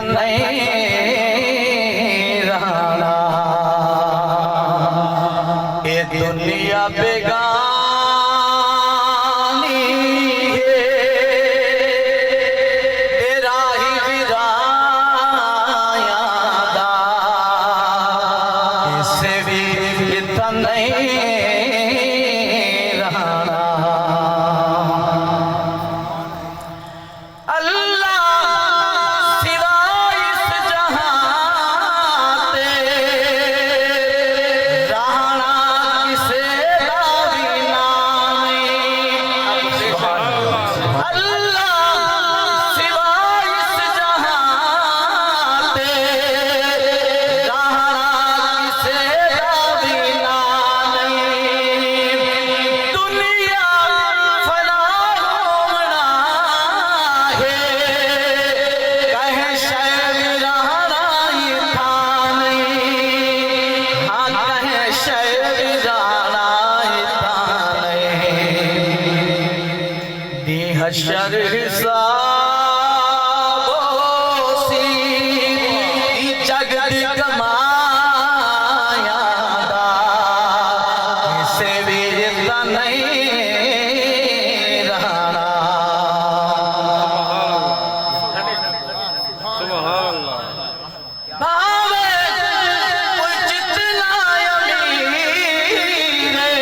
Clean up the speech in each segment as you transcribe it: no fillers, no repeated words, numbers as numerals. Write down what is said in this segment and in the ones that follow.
नहीं रहना, ये दुनिया बेगानी है, तेरा ही विराया दा, इससे भी इतना नहीं रहना। अल्लाह सिवाय इस जहां ते रहना किसे दा भी नहीं। अल्लाह सिवाय इस जहां ते रहना किसे दा भी नहीं। दुनिया फना होना है, कहे शहर रहना ही था नहीं। हाँ कहे शहर रहना ही था नहीं। दी हशर हिसाबोसी जगत कमाया दा, इसे भी इतना नहीं रहना। भावे कोई जितना अमीर है,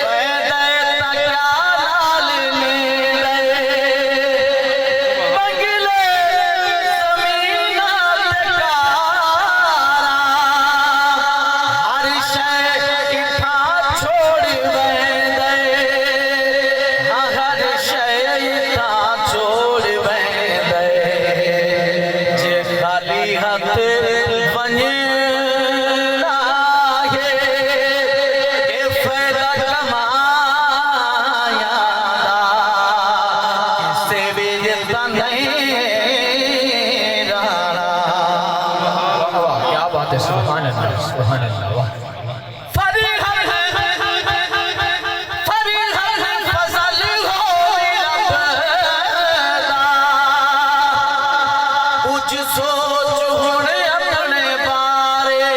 वैदे तका लाल मेरे, बंगले ज़मीना तकारा, हर शय इठा छोड़ वैदे, हर शय इठा छोड़ वैदे। जे खाली हाथ वञणा है, के फ़ाइदा कमाया दा, किसे भी इतना नहीं रहना। क्या बात है, सुभान अल्लाह, सुभान अल्लाह। वाह। फजल हो रब्बदा, कुछ सोच हुण अपने बारे,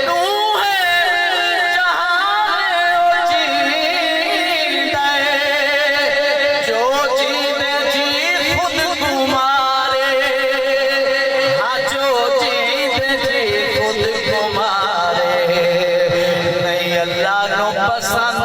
तू है जहान ओ जींदे, जो जींदे जी खुद तुम्हारे, हाँ जो जींदे जी खुद तुम्हारे। नहीं अल्लाह नो पसंद